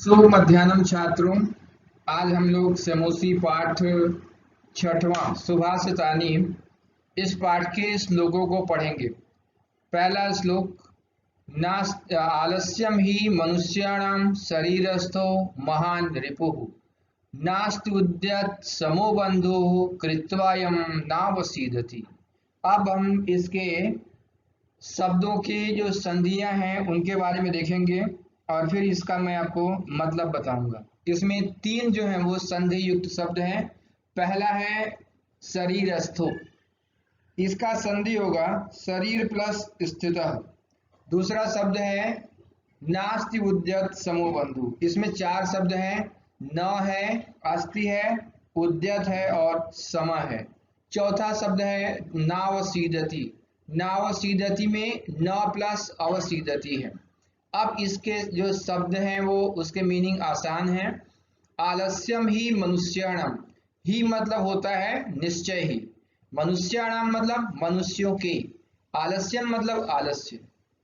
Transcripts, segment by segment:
शुभ मध्याह्न छात्रों। आज हम लोग समोसी पाठ छठवां सुभाषितानी इस पाठ के श्लोकों को पढ़ेंगे। पहला श्लोक, नास्त आलस्यम ही मनुष्याणां शरीरस्थो महान रिपुः नास्ति उद्यत समो बंधुः कृत्वायं नावसीदति। अब हम इसके शब्दों के जो संधियां हैं उनके बारे में देखेंगे और फिर इसका मैं आपको मतलब बताऊंगा। इसमें तीन जो हैं वो संधि युक्त शब्द हैं। पहला है शरीरस्थो, इसका संधि होगा शरीर प्लस स्थितः। दूसरा शब्द है नास्ति उद्यत समो बंधु, इसमें चार शब्द हैं, न है, अस्ति है, उद्यत है और सम है। चौथा शब्द है नावसीदति, नावसीदति में न प्लस अवसीदति है। अब इसके जो शब्द हैं वो उसके मीनिंग आसान है। आलस्यम ही मनुष्याणाम, ही मतलब होता है निश्चय ही, मनुष्याणाम मतलब मनुष्यों के, आलस्यम मतलब आलस्य,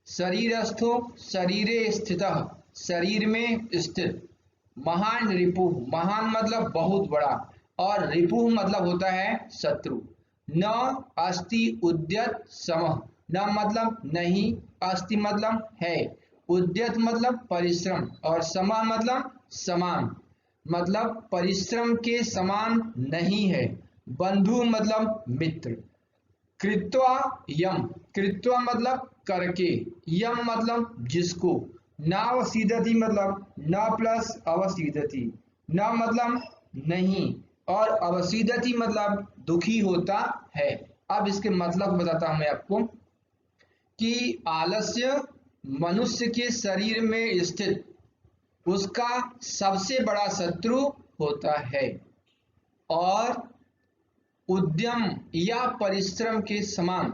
शरीरस्थो शरीरे स्थितः शरीर में स्थित, महान रिपु, महान मतलब बहुत बड़ा और रिपु मतलब होता है शत्रु। न अस्ति उद्यत समः, न मतलब नहीं, अस्ति मतलब है, उद्यत मतलब परिश्रम और समा मतलब समान, मतलब परिश्रम के समान नहीं है। बंधु मतलब मित्र। कृत्वा यम, कृत्वा मतलब करके, यम मतलब जिसको, नावसीदति मतलब न प्लस अवसीदति, न मतलब नहीं और अवसीदति मतलब दुखी होता है। अब इसके मतलब बताता हूं मैं आपको कि आलस्य मनुष्य के शरीर में स्थित उसका सबसे बड़ा शत्रु होता है और उद्यम या परिश्रम के समान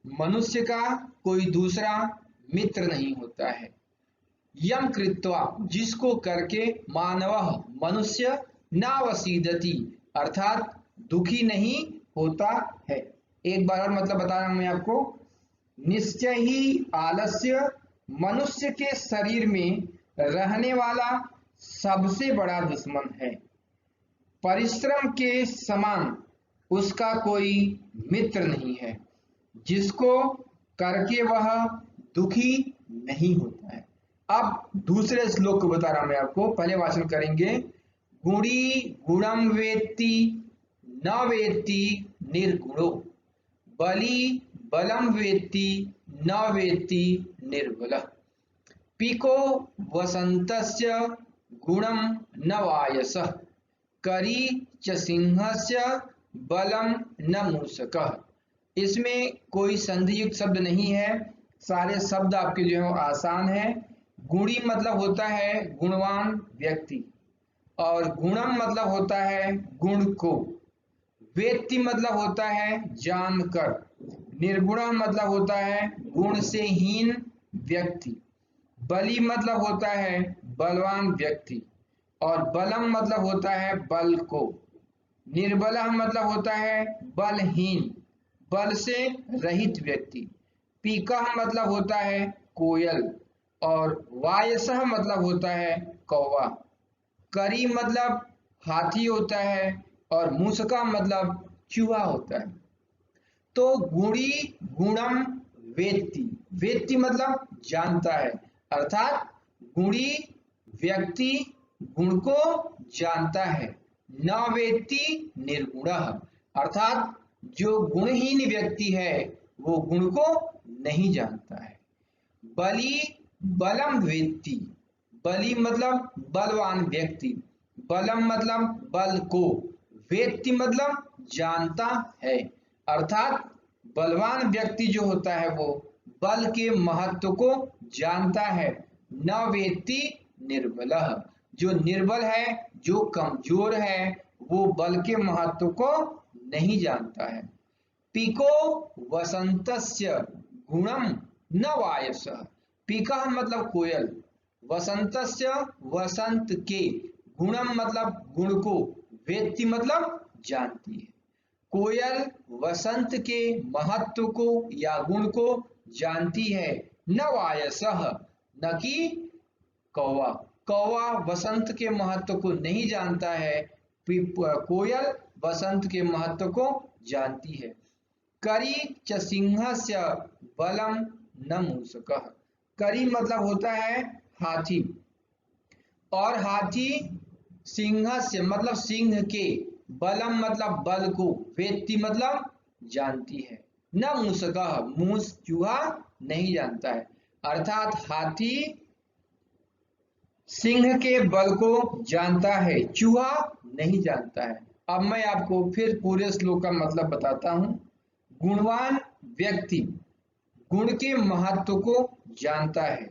मनुष्य का कोई दूसरा मित्र नहीं होता है। यम कृत्वा, जिसको करके, मानवः मनुष्य, नावसीदति अर्थात दुखी नहीं होता है। एक बार और मतलब बता रहा हूं मैं आपको। निश्चय ही आलस्य मनुष्य के शरीर में रहने वाला सबसे बड़ा दुश्मन है। परिश्रम के समान उसका कोई मित्र नहीं है, जिसको करके वह दुखी नहीं होता है। अब दूसरे श्लोक को बता रहा हूं मैं आपको, पहले वाचन करेंगे। गुणी गुणम वेत्ति न वेत्ति निर्गुणो, बली बलम वेत्ति न वेत्ति निर्बलः, पीको वसंतस्य गुणम न वायसः, करी च सिंहस्य बलम न मूषकः। इसमें कोई संधि युक्त शब्द नहीं है, सारे शब्द आपके जो है आसान है। गुणी मतलब होता है गुणवान व्यक्ति और गुणम मतलब होता है गुण को, वेत्ति मतलब होता है जानकर, निर्गुण मतलब होता है गुण से हीन व्यक्ति, बली मतलब होता है बलवान व्यक्ति और बलम मतलब होता है बल को, निर्बल मतलब होता है बलहीन, बल से रहित व्यक्ति, पीका मतलब होता है कोयल और वायसः मतलब होता है कौवा, करी मतलब हाथी होता है और मूषका मतलब चूहा होता है। तो गुणी गुणम वेत्ति, वेत्ति मतलब जानता है, अर्थात गुणी व्यक्ति गुण को जानता है। न वेत्ति निर्गुणः, अर्थात जो गुणहीन व्यक्ति है वो गुण को नहीं जानता है। बली बलम वेत्ति, बली मतलब बलवान व्यक्ति, बलम मतलब बल को, वेत्ति मतलब जानता है, अर्थात बलवान व्यक्ति जो होता है वो बल के महत्व को जानता है। न वेत्ति निर्बलः, जो निर्बल है, जो कमजोर है, वो बल के महत्व को नहीं जानता है। पीको वसंतस्य गुणम न वायसः, पीका मतलब कोयल, वसंतस्य वसंत के, गुणम मतलब गुण को, वेत्ति मतलब जानती है। कोयल वसंत के महत्व को या गुण को जानती है, न वायसः, न कि कौवा, कौवा वसंत के महत्व को नहीं जानता है, कोयल वसंत के महत्व को जानती है। करी च सिंहस्य बलम न मूषकः। करी मतलब होता है हाथी, और हाथी सिंहस्य मतलब सिंह के, बलम मतलब बल को, वेत्ति मतलब जानती है, न मूषकः मूस चूहा नहीं जानता है। अर्थात हाथी सिंह के बल को जानता है, चूहा नहीं जानता है। अब मैं आपको फिर पूरे श्लोक का मतलब बताता हूं। गुणवान व्यक्ति गुण के महत्व को जानता है,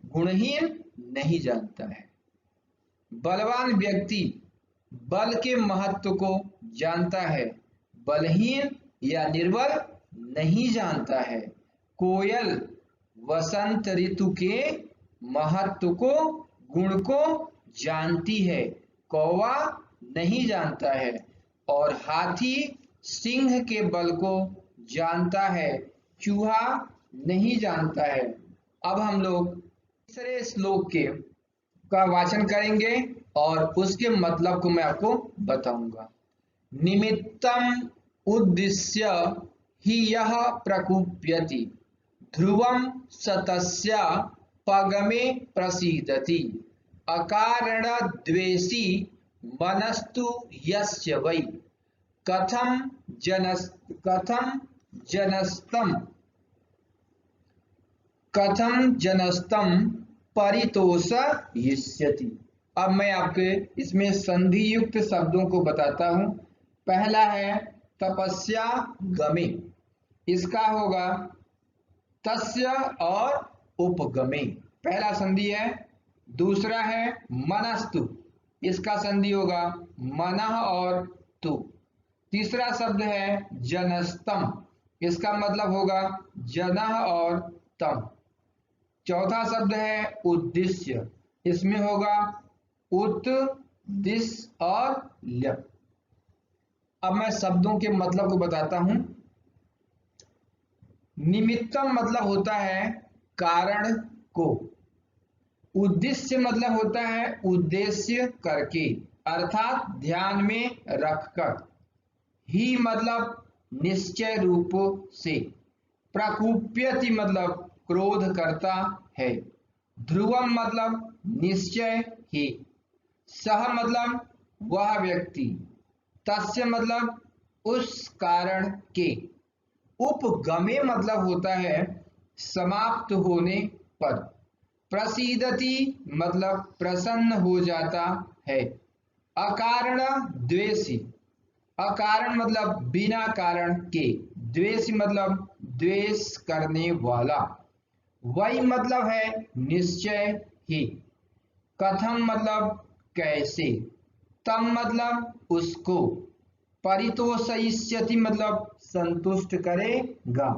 गुणहीन नहीं जानता है। बलवान व्यक्ति बल के महत्व को जानता है, बलहीन या निर्बल नहीं जानता है। कोयल वसंत ऋतु के महत्व को, गुण को जानती है, कौवा नहीं जानता है। और हाथी सिंह के बल को जानता है, चूहा नहीं जानता है। अब हम लोग तीसरे श्लोक के का वाचन करेंगे और उसके मतलब को मैं आपको बताऊंगा। निमित्तम उद्दिश्य ही यह प्रकुप्यति, ध्रुवम सतस्य पगमे प्रसीदति, अकारण द्वेषी मनस्तु यस्य वै, कथम जनस्तम परितोषयिष्यति। अब मैं आपके इसमें संधि युक्त शब्दों को बताता हूं। पहला है तपस्या गमे, इसका होगा तस्य और उपगमे, पहला संधि है। दूसरा है मनस्तु, इसका संधि होगा मनः और तु। तीसरा शब्द है जनस्तम, इसका मतलब होगा जनः और तम। चौथा शब्द है उद्देश्य, इसमें होगा उत, दिस और ल्य। अब मैं शब्दों के मतलब को बताता हूं। निमित्तम मतलब होता है कारण को, उद्देश्य मतलब होता है उद्देश्य करके अर्थात ध्यान में रखकर, ही मतलब निश्चय रूप से, प्रकुप्यति मतलब क्रोध करता है, ध्रुवम मतलब निश्चय ही, सह मतलब वह व्यक्ति, तस्य मतलब उस कारण के, उपगमे मतलब होता है समाप्त होने पर, प्रसीदति मतलब प्रसन्न हो जाता है, अकारण द्वेषी, अकारण मतलब बिना कारण के, द्वेषी मतलब द्वेष करने वाला, वही मतलब है निश्चय ही, कथम मतलब कैसे, तम मतलब उसको, परितोषयिष्यति मतलब संतुष्ट करेगा।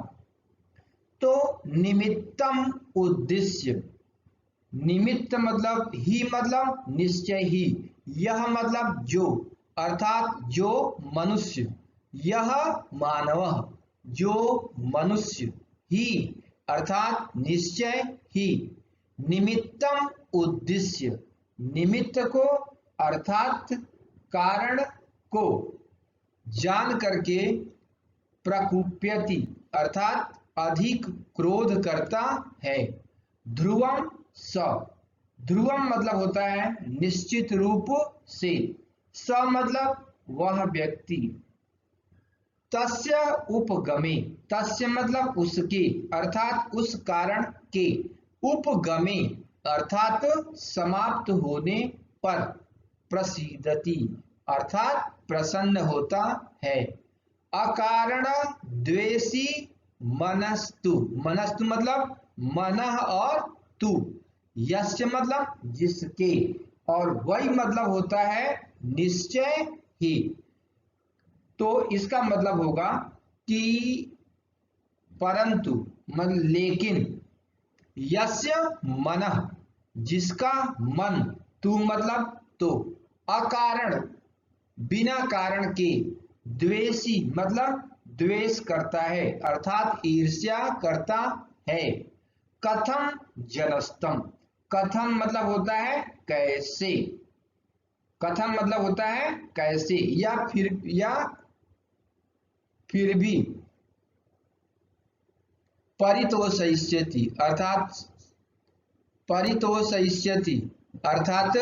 तो निमित्तम उद्देश्य, निमित्त मतलब ही मतलब निश्चय ही, यह मतलब जो अर्थात जो मनुष्य, यह मानव जो मनुष्य, ही अर्थात निश्चय ही, निमित्तम उद्देश्य निमित्त को अर्थात कारण को जान करके, प्रकुप्यति अर्थात अधिक क्रोध करता है, ध्रुवम स, ध्रुवम मतलब होता है निश्चित रूप से, स मतलब वह व्यक्ति, तस्य उपगमे, तस्य मतलब उसके अर्थात उस कारण के, उपगमे अर्थात समाप्त होने पर, प्रसीदति अर्थात प्रसन्न होता है, अकारण द्वेषी मनस्तु, मनस्तु मतलब मनः और तु, यस्य मतलब जिसके, और वही मतलब होता है निश्चय ही। तो इसका मतलब होगा कि परंतु मतलब लेकिन, यस्य मनः जिसका मन, तू मतलब तो, अकारण बिना कारण के, द्वेषी मतलब द्वेष करता है अर्थात ईर्ष्या करता है, कथम जनस्तम, कथम मतलब होता है कैसे। कथम मतलब होता है कैसे या फिर भी। परितोषयिष्यति अर्थात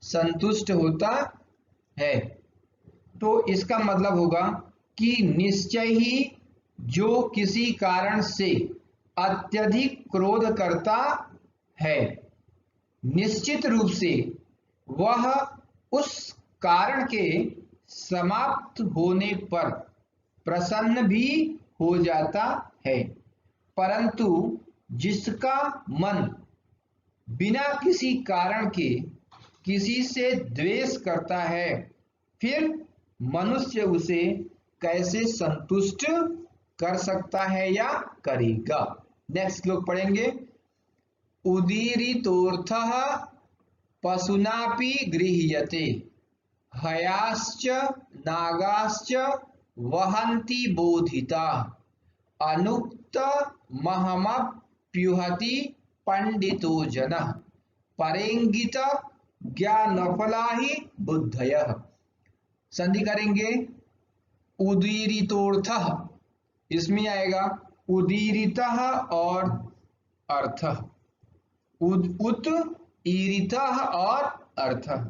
संतुष्ट होता है। तो इसका मतलब होगा कि निश्चय ही जो किसी कारण से अत्यधिक क्रोध करता है, निश्चित रूप से वह उस कारण के समाप्त होने पर प्रसन्न भी हो जाता है, परंतु जिसका मन बिना किसी कारण के किसी से द्वेष करता है, फिर मनुष्य उसे कैसे संतुष्ट कर सकता है या करेगा। नेक्स्ट श्लोक पढ़ेंगे। उदीरितोऽर्थः पशुनापि गृह्यते, हयाश्च नागाश्च वहन्ति बोधिताः, अनुक्तमहमप्युहति पंडितो जनः, परेंगित ज्ञानफला ही बुद्धयः। संधि करेंगे उदीरितोऽर्थः, इसमें आएगा उदीरितः और अर्थः, उत ईरितः और अर्थः।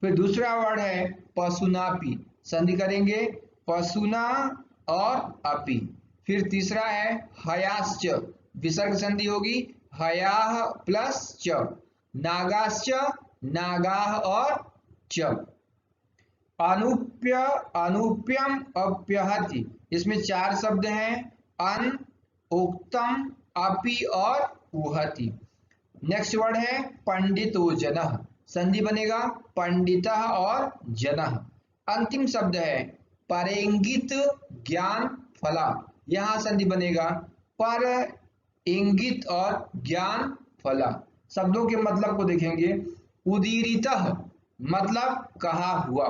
फिर दूसरा वर्ड है पशुनापि, संधि करेंगे पशुना और अपि। फिर तीसरा है हयाश्च, विसर्ग संधि होगी हयाः प्लस च, नागाश्च नागाः और च। अनुप्यम अप्यहति, इसमें 4 शब्द हैं अन, उक्तम, अपि और उहति। नेक्स्ट वर्ड है पंडितो जनः, संधि बनेगा पंडितः और जनः। अंतिम शब्द है परेंगित ज्ञान फला, यहाँ संधि बनेगा पर इंगित और ज्ञान फला। शब्दों के मतलब को देखेंगे। उदीरितः मतलब कहा हुआ,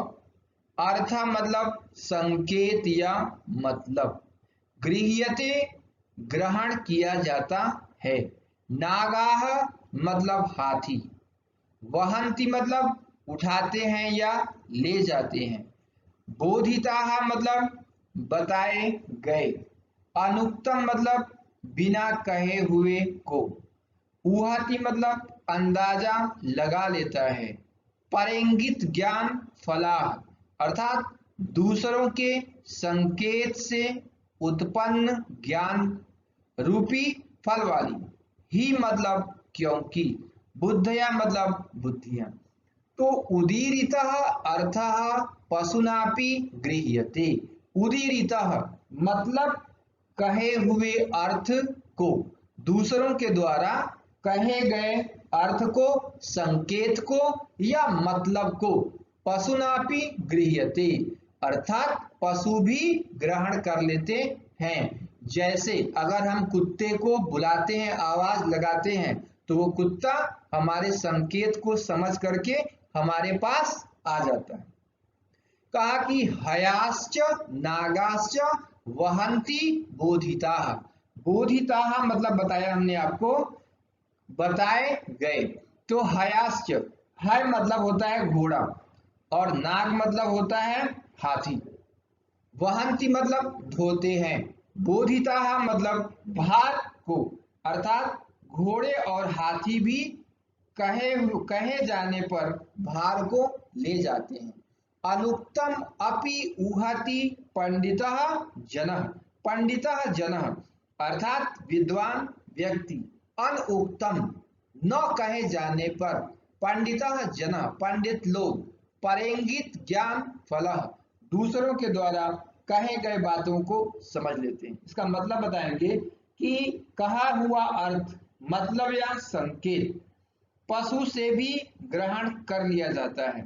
अर्थ मतलब संकेत या मतलब, गृह्यते ग्रहण किया जाता है, नागाह मतलब हाथी, वहन्ति मतलब उठाते हैं या ले जाते हैं, बोधिताः मतलब बताए गए, अनुक्तम मतलब बिना कहे हुए को, उहति मतलब अंदाजा लगा लेता है, परेंगित ज्ञान फलाह अर्थात दूसरों के संकेत से उत्पन्न ज्ञान रूपी फल वाली, ही मतलब क्योंकि, बुद्धया मतलब बुद्धियां। तो उदीरितः अर्थः पशुनापि गृह्यते। उदीरितः मतलब कहे हुए अर्थ को, दूसरों के द्वारा कहे गए अर्थ को, संकेत को या मतलब को पशुनापि गृह्यते अर्थात पशु भी ग्रहण कर लेते हैं। जैसे अगर हम कुत्ते को बुलाते हैं, आवाज लगाते हैं, तो वो कुत्ता हमारे संकेत को समझ करके हमारे पास आ जाता है। कहा कि हयाश्च नागाश्च वहन्ति बोधिताः, बोधिताः मतलब बताया हमने आपको, बताए गए। तो हयाश्च, हय मतलब होता है घोड़ा और नाग मतलब होता है हाथी, वहन्ति मतलब ढोते हैं, बोधिताः मतलब भार को, अर्थात घोड़े और हाथी भी कहे जाने पर भार को ले जाते हैं। अनुक्तम अपि उहति पंडितः जनः, पंडितः जनः अर्थात विद्वान व्यक्ति, अनुक्तम न कहे जाने पर, पंडितः जनः पंडित लोग, परेंगित ज्ञान फलः दूसरों के द्वारा कहे गए बातों को समझ लेते हैं। इसका मतलब बताएंगे कि कहा हुआ अर्थ, मतलब या संकेत पशु से भी ग्रहण कर लिया जाता है,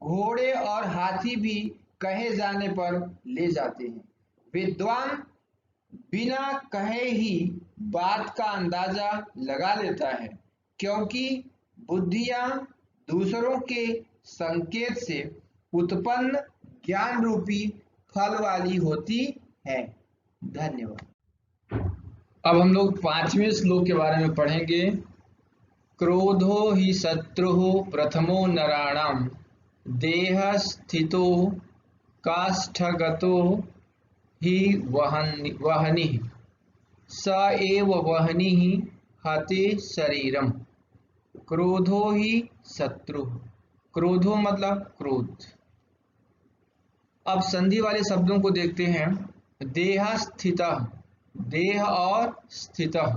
घोड़े और हाथी भी कहे जाने पर ले जाते हैं, विद्वान बिना कहे ही बात का अंदाजा लगा लेता है, क्योंकि बुद्धियां दूसरों के संकेत से उत्पन्न ज्ञान रूपी फल वाली होती है। धन्यवाद। अब हम लोग 5वें श्लोक के बारे में पढ़ेंगे। क्रोधो हि शत्रुः प्रथमो नराणां देहस्थितो काष्ठगतो हि वह्निः स एव वह्निः हते शरीरम्। क्रोधो ही शत्रु। क्रोधो मतलब क्रोध। अब संधि वाले शब्दों को देखते हैं। देह स्थितः, देह और स्थितः।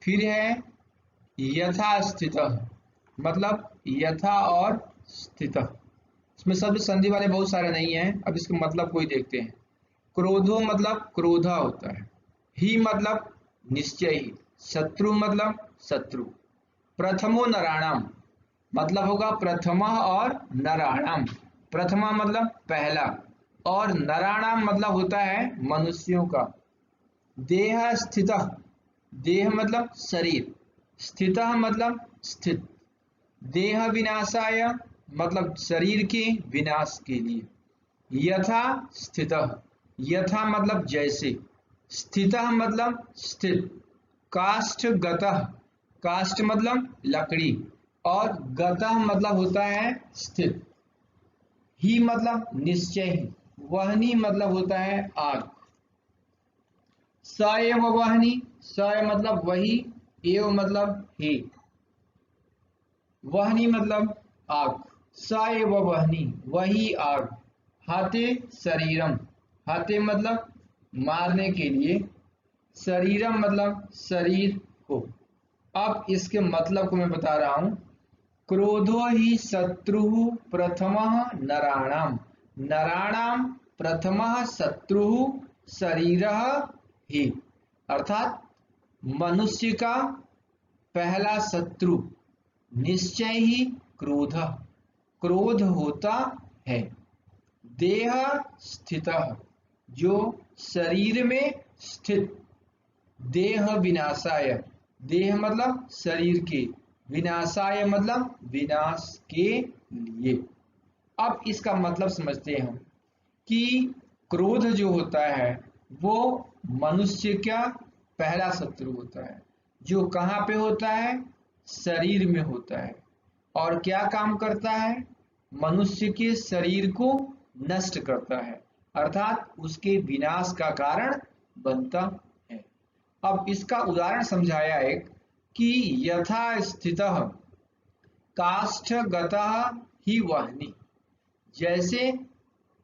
फिर है यथा स्थितः, मतलब यथा और स्थितः। इसमें शब्द संधि वाले बहुत सारे नहीं हैं। अब इसके मतलब को ही देखते हैं। क्रोधो मतलब क्रोधा होता है। ही मतलब निश्चय ही। शत्रु मतलब शत्रु। प्रथमो नराणाम मतलब होगा प्रथमा और नराणाम। प्रथमा मतलब पहला और नराणाम मतलब होता है मनुष्यों का। देह स्थितः, देह मतलब शरीर, स्थितः मतलब स्थित। देह विनाशाय मतलब शरीर के विनाश के लिए। यथा स्थितः, यथा मतलब जैसे, स्थितः मतलब स्थित। काष्ठ गतः, काष्ठ मतलब लकड़ी और गतः मतलब होता है स्थित। ही मतलब निश्चय ही। वहनी मतलब होता है आग। स एव वहनी, स मतलब वही, एव मतलब ही, वहनी मतलब आग। स एव वहनी वही आग। हाथे शरीरम, हाथे मतलब मारने के लिए, शरीरम मतलब शरीर को। अब इसके मतलब को मैं बता रहा हूं। क्रोधो ही शत्रु प्रथमः नराणाम, नराणाम प्रथमः शत्रु शरीरः ही। अर्थात मनुष्य का पहला शत्रु निश्चय ही क्रोध, क्रोध होता है। देह स्थितः जो शरीर में स्थित। देह विनाशाय, देह मतलब शरीर के, विनाशाय मतलब विनाश के लिए। अब इसका मतलब समझते हैं हम कि क्रोध जो होता है वो मनुष्य का पहला शत्रु होता है, जो कहाँ पे होता है, शरीर में होता है। और क्या काम करता है, मनुष्य के शरीर को नष्ट करता है, अर्थात उसके विनाश का कारण बनता है। अब इसका उदाहरण समझाया एक कि यथा स्थितः काष्ठगतः ही वह्नि। जैसे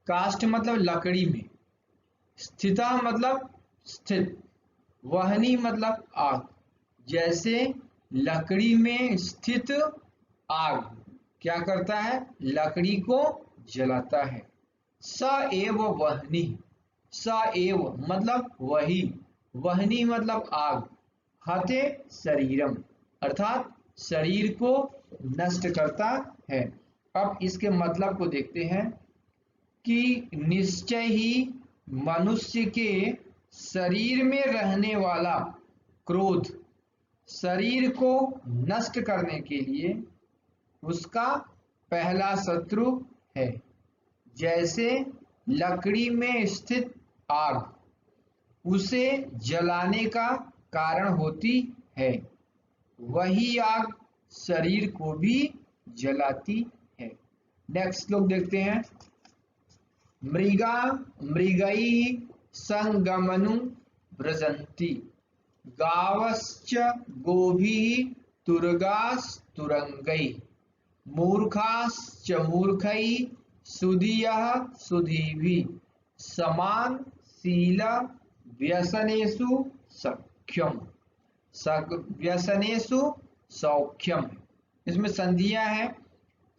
काष्ठ मतलब लकड़ी में, स्थितः मतलब स्थित, वह्नि मतलब आग। जैसे लकड़ी में स्थित आग क्या करता है, लकड़ी को जलाता है। स एव वह्नि, स एव मतलब वही, वह्नि मतलब आग। हते शरीरम अर्थात शरीर को नष्ट करता है। अब इसके मतलब को देखते हैं कि निश्चय ही मनुष्य के शरीर में रहने वाला क्रोध शरीर को नष्ट करने के लिए उसका पहला शत्रु है। जैसे लकड़ी में स्थित आग उसे जलाने का कारण होती है, वही आग शरीर को भी जलाती है। नेक्स्ट श्लोक देखते हैं। मृगा मृगई संगमनु व्रजन्ति गावश्च गोभिः तुरगास्तुरंगैः मूर्खाश्च मूर्खैः सुधियः सुधीभिः समान शील व्यसनेषु सख्यम, व्यसनेषु सौख्यम। इसमें संधियां हैं।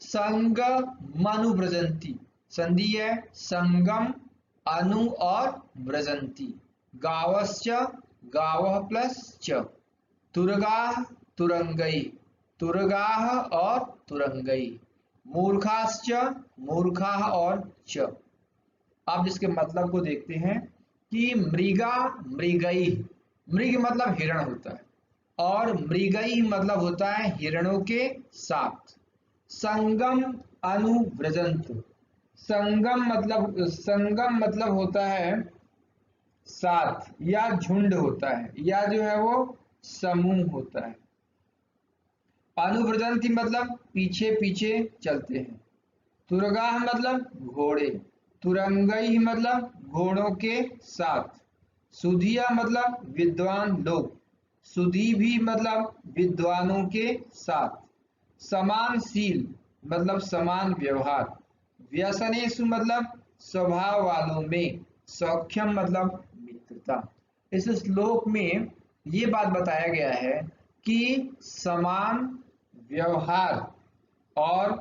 संग मनु व्रजंती, संधि है संगम अनु और व्रजंती। गावश्च गावः प्लस च, तुरगाः तुरंगई, तुरगाः और तुरंगई, मूर्खाश्च मूर्खाः और च। अब इसके मतलब को देखते हैं कि मृगा मृगई, मृग मतलब हिरण होता है और मृगई मतलब होता है हिरणों के साथ। संगम अनुव्रजंत, संगम मतलब होता है साथ या झुंड होता है या जो है वो समूह होता है। अनुव्रजंती मतलब पीछे पीछे चलते हैं। तुरगाह मतलब घोड़े। तुरंगई मतलब घोड़ों के साथ। सुधिया मतलब विद्वान लोग। सुधी भी मतलब विद्वानों के साथ। समानशील मतलब समान व्यवहार। व्यसनेषु मतलब स्वभाव वालों में। सौख्यम मतलब मित्रता। इस श्लोक में ये बात बताया गया है कि समान व्यवहार और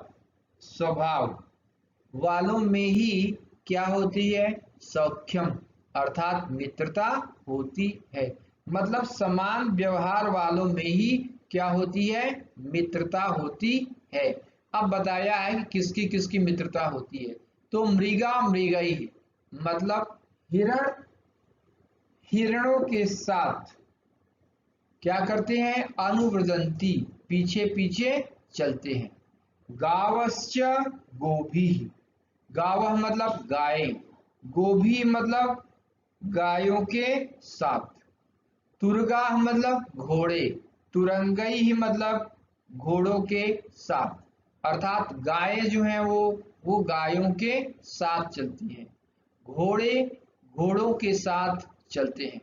स्वभाव वालों में ही क्या होती है, सौख्यम अर्थात मित्रता होती है। मतलब समान व्यवहार वालों में ही क्या होती है, मित्रता होती है। अब बताया है कि किसकी किसकी मित्रता होती है। तो मृगा मृगई मतलब हिरण हिरणों के साथ क्या करते हैं, अनुव्रजंती पीछे पीछे चलते हैं। गावश्च गोभी, गावह मतलब गाय, गोभी मतलब गायों के साथ। तुरगाह मतलब घोड़े, तुरंगई ही मतलब घोड़ों के साथ। अर्थात गाय जो है वो गायों के साथ चलती हैं। घोड़े घोड़ों के साथ चलते हैं।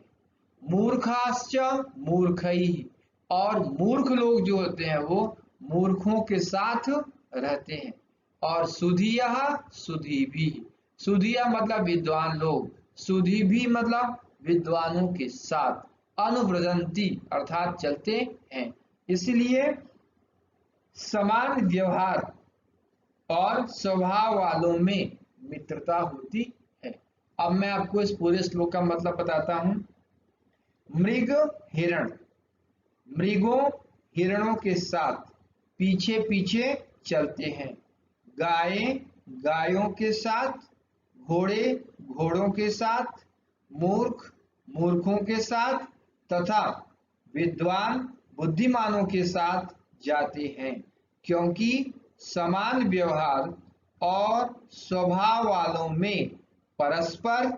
मूर्खाश्च मूर्खई, और मूर्ख लोग जो होते हैं वो मूर्खों के साथ रहते हैं। और सुधिया सुधी भी, सुधिया मतलब विद्वान लोग, सुधी भी मतलब विद्वानों के साथ। अनुव्रजंती अर्थात चलते हैं। इसलिए समान व्यवहार और स्वभाव वालों में मित्रता होती है। अब मैं आपको इस पूरे श्लोक का मतलब बताता हूं। मृग हिरण, मृगों हिरणों के साथ पीछे पीछे चलते हैं। गाय गायों के साथ, घोड़े घोड़ों के साथ, मूर्ख मूर्खों के साथ तथा विद्वान बुद्धिमानों के साथ जाते हैं, क्योंकि समान व्यवहार और स्वभाव वालों में परस्पर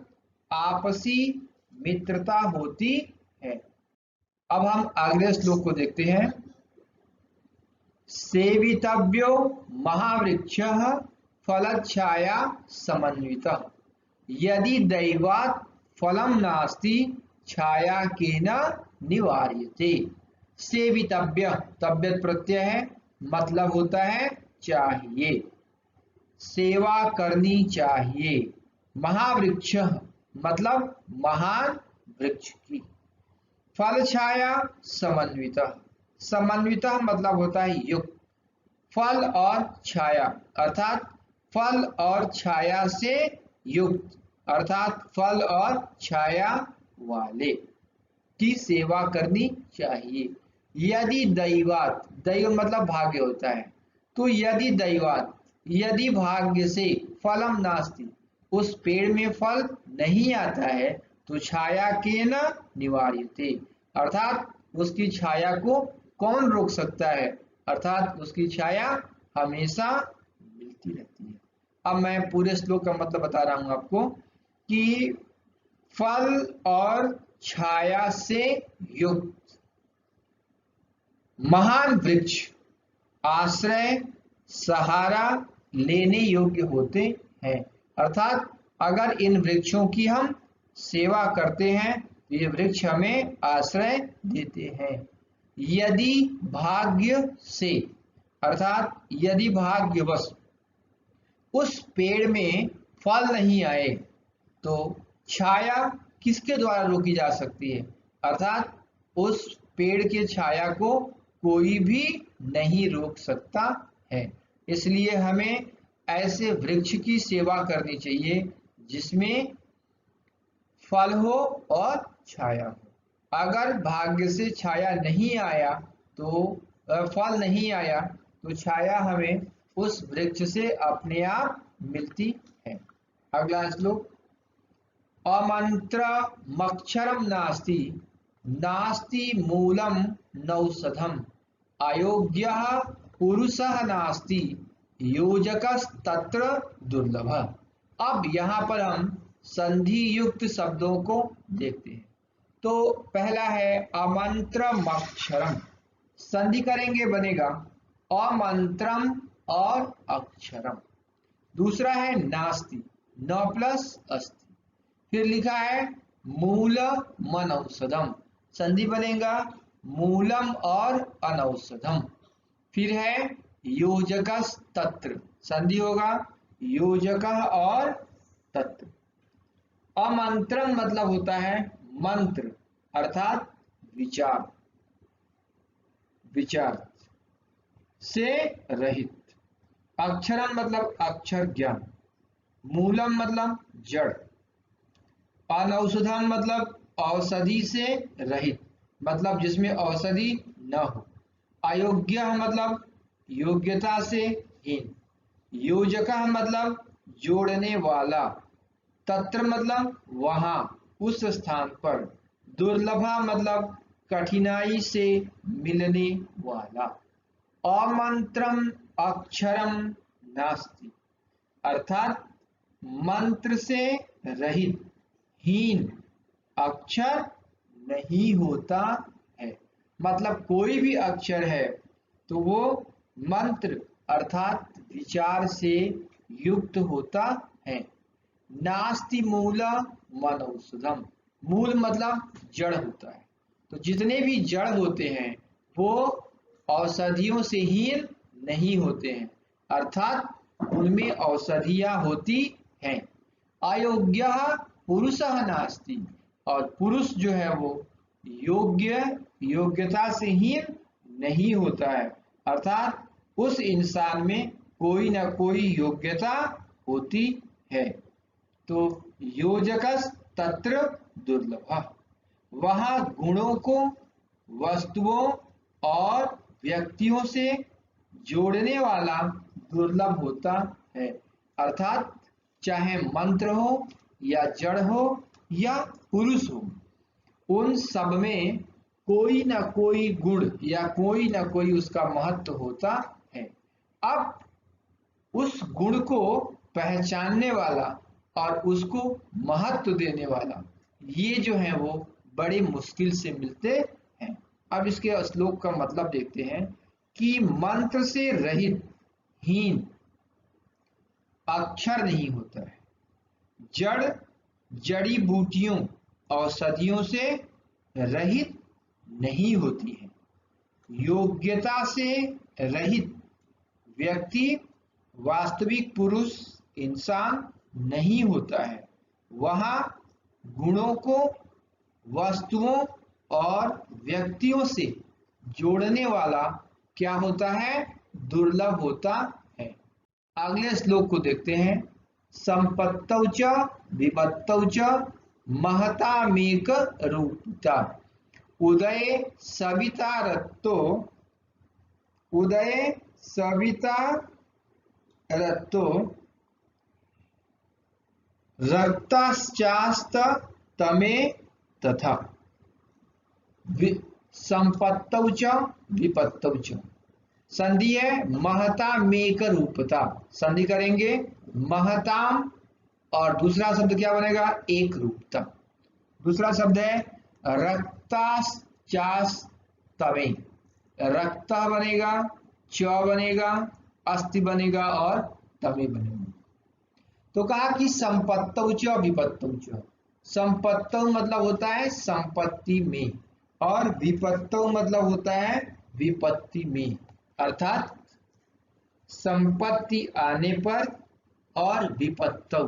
आपसी मित्रता होती है। अब हम अगले श्लोक को देखते हैं। सेवितव्यो महावृक्षः फलच्छाया समन्वितः, यदि दैवात् फलं नास्ति छाया केन निवार्यते। सेवितव्य तव्यत प्रत्यय है, मतलब होता है चाहिए, सेवा करनी चाहिए। महावृक्ष मतलब महान वृक्ष की। फल छाया समन्वितः, समन्वितः मतलब होता है युक्त। फल और छाया अर्थात फल और छाया से युक्त, अर्थात फल और छाया वाले की सेवा करनी चाहिए। यदि दैवात, दैव मतलब भाग्य होता है, तो यदि दैवात यदि भाग्य से फलम नास्ति उस पेड़ में फल नहीं आता है, तो छाया के न निवार्यते अर्थात उसकी छाया को कौन रोक सकता है, अर्थात उसकी छाया हमेशा मिलती रहती है। अब मैं पूरे श्लोक का मतलब बता रहा हूं आपको कि फल और छाया से युक्त महान वृक्ष आश्रय सहारा लेने योग्य होते हैं। अर्थात अगर इन वृक्षों की हम सेवा करते हैं तो ये वृक्ष हमें आश्रय देते हैं। यदि भाग्य से अर्थात यदि भाग्यवश उस पेड़ में फल नहीं आए तो छाया किसके द्वारा रोकी जा सकती है, अर्थात उस पेड़ के छाया को कोई भी नहीं रोक सकता है। इसलिए हमें ऐसे वृक्ष की सेवा करनी चाहिए जिसमें फल हो और छाया हो। अगर भाग्य से छाया नहीं आया तो फल नहीं आया तो छाया हमें उस वृक्ष से अपने आप मिलती है। अगला श्लोक। अमंत्र मक्षरम नास्ति नास्ति मूलम नौषधम अयोग्यः पुरुषः नास्ति योजकस्तत्र दुर्लभ। अब यहाँ पर हम संधि युक्त शब्दों को देखते हैं। तो पहला है अमंत्र मक्षरम, संधि करेंगे बनेगा अमंत्रम और अक्षरम। दूसरा है नास्ति, न प्लस अस्ति। फिर लिखा है मूल मनौषधम, संधि बनेगा मूलम और अनौषधम। फिर है योजकस तत्र, संधि होगा योजकः और तत्र। अमंत्रम मतलब होता है मंत्र अर्थात विचार, विचार से रहित। अक्षरम मतलब अक्षर ज्ञान। मूलम मतलब जड़। अनौषधम मतलब औषधि से रहित, मतलब जिसमें औषधि न हो। अयोग्य मतलब योग्यता से हीन। योजक मतलब जोड़ने वाला। तत्र मतलब वहां, उस स्थान पर। दुर्लभा मतलब कठिनाई से मिलने वाला। अमंत्रम अक्षरम नास्ति, अर्थात मंत्र से रहित हीन अक्षर नहीं होता है। मतलब कोई भी अक्षर है तो वो मंत्र अर्थात विचार से युक्त होता है। नास्ति मूल मनौषधम, मूल मतलब जड़ होता है, तो जितने भी जड़ होते हैं वो औषधियों से हीन नहीं होते हैं, अर्थात उनमें औषधियां होती हैं। अयोग्य पुरुषः नास्ति, और पुरुष जो है वो योग्य, योग्यता से हीन नहीं होता है, अर्थात उस इंसान में कोई ना कोई योग्यता होती है। तो योजकस तत्र दुर्लभ, वहां गुणों को वस्तुओं और व्यक्तियों से जोड़ने वाला दुर्लभ होता है, अर्थात चाहे मंत्र हो या जड़ हो या पुरुष हो, उन सब में कोई ना कोई गुण या कोई ना कोई उसका महत्व होता है। अब उस गुण को पहचानने वाला और उसको महत्व देने वाला, ये जो है वो बड़ी मुश्किल से मिलते हैं। अब इसके श्लोक का मतलब देखते हैं कि मंत्र से रहित हीन अक्षर नहीं होता है। जड़ जड़ी बूटियों औषधियों से रहित नहीं होती है। योग्यता से रहित व्यक्ति वास्तविक पुरुष इंसान नहीं होता है। वहाँ गुणों को वस्तुओं और व्यक्तियों से जोड़ने वाला क्या होता है, दुर्लभ होता है। अगले श्लोक को देखते हैं। संपत्तौ च विपत्तौ च महतामेक रूपता, उदये सविता रत्तो, उदये सविता रत्तो रक्ताश्चास्त तमे तथा। संपत्तौ च विपत्तौ च, संधि है महता मेक रूपता, संधि करेंगे महताम और दूसरा शब्द क्या बनेगा, एक रूपता। दूसरा शब्द है रक्ताश्चास तमे, रक्ता बनेगा, च बनेगा, अस्ति बनेगा और तमे बनेगा। तो कहा कि संपत्तौ च विपत्तौ च, संपत्तौ मतलब होता है संपत्ति में, और विपत्तौ मतलब होता है विपत्ति में, अर्थात संपत्ति आने पर और विपत्तौ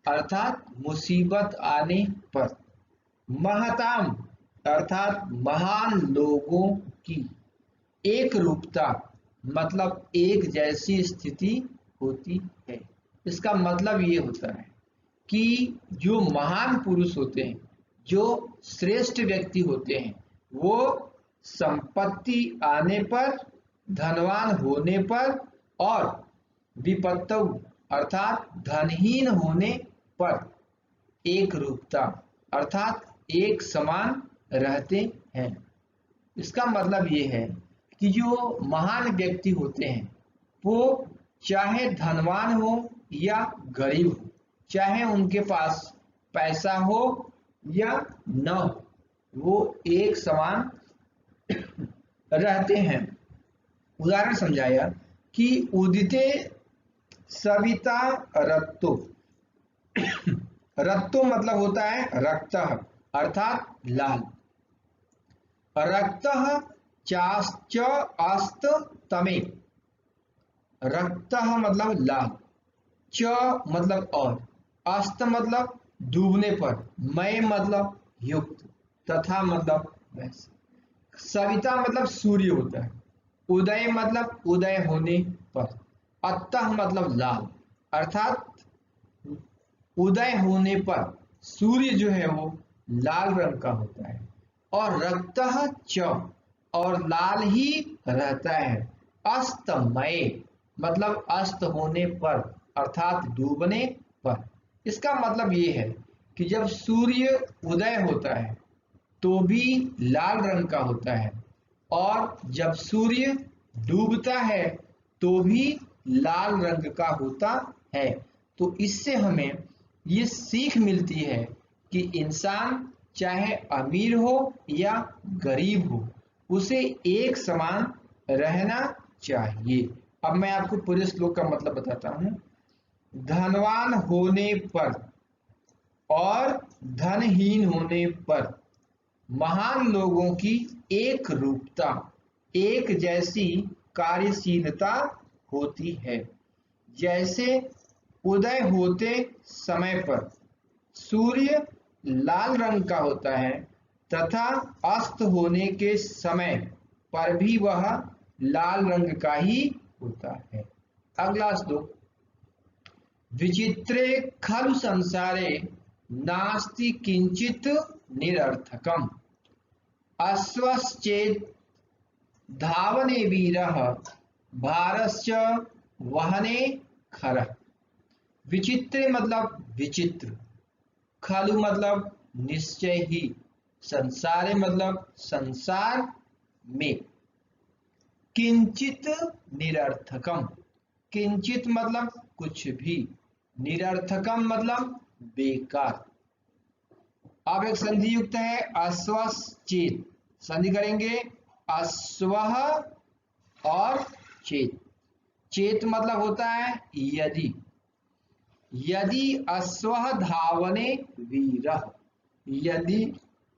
अर्थात मुसीबत आने पर। महताम अर्थात महान लोगों की, एक रूपता मतलब एक जैसी स्थिति होती है। इसका मतलब ये होता है कि जो महान पुरुष होते हैं, जो श्रेष्ठ व्यक्ति होते हैं, वो संपत्ति आने पर, धनवान होने पर और विपत्तौ अर्थात धनहीन होने पर एक रूपता अर्थात एक समान रहते हैं। इसका मतलब ये है कि जो महान व्यक्ति होते हैं वो चाहे धनवान हो या गरीब हो, चाहे उनके पास पैसा हो या न हो, वो एक समान रहते हैं। उदाहरण समझाया कि उदिते सविता रक्तो। रक्तो मतलब होता है रक्तः अर्थात लाल। रक्तः चाश्च अस्त तमे। रक्तः मतलब लाल, च मतलब और, अस्त मतलब डूबने पर, मय मतलब युक्त, तथा मतलब वैसे। सविता मतलब सूर्य होता है, उदय मतलब उदय होने पर, अतः मतलब लाल अर्थात उदय होने पर सूर्य जो है वो लाल रंग का होता है। और रक्तः च और लाल ही रहता है। अस्तमय मतलब अस्त होने पर अर्थात डूबने पर। इसका मतलब ये है कि जब सूर्य उदय होता है तो भी लाल रंग का होता है, और जब सूर्य डूबता है तो भी लाल रंग का होता है। तो इससे हमें ये सीख मिलती है कि इंसान चाहे अमीर हो या गरीब हो, उसे एक समान रहना चाहिए। अब मैं आपको पूरे श्लोक का मतलब बताता हूँ। धनवान होने पर और धनहीन होने पर महान लोगों की एक रूपता, एक जैसी कार्यशीलता होती है। जैसे उदय होते समय पर सूर्य लाल रंग का होता है तथा अस्त होने के समय पर भी वह लाल रंग का ही होता है। अगला श्लोक। विचित्रे खलु संसारे नास्ति किंचित निरर्थकम। अश्वश्चेत् धावने वीरः भारस्य वहने खरः। विचित्र मतलब विचित्र, खलु मतलब निश्चय ही, संसारे मतलब संसार में, किंचित निरर्थकम, किंचित मतलब कुछ भी, निरर्थकम मतलब बेकार। अब एक संधि युक्त है अश्वश्चेत, संधि करेंगे अश्वः और चेत। चेत मतलब होता है यदि, यदि अश्वः धावने वीरः, यदि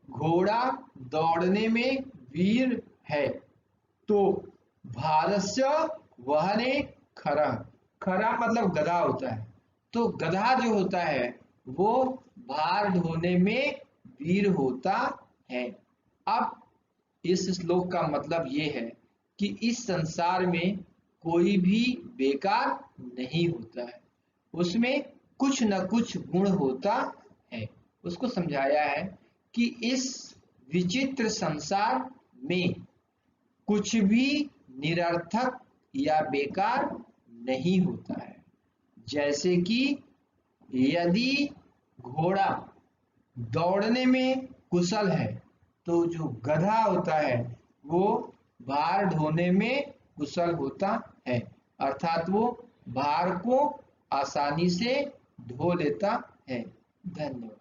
घोड़ा दौड़ने में वीर है, तो भारस्य वहने खरः, खरा मतलब गधा होता है, तो गधा जो होता है वो भार ढोने में वीर होता है। अब इस श्लोक का मतलब ये है कि इस संसार में कोई भी बेकार नहीं होता है, उसमें कुछ न कुछ गुण होता है। उसको समझाया है कि इस विचित्र संसार में कुछ भी निरर्थक या बेकार नहीं होता है। जैसे कि यदि घोड़ा दौड़ने में कुशल है तो जो गधा होता है वो भार ढोने में कुशल होता है, अर्थात वो भार को आसानी से ढो लेता है। धन्यवाद।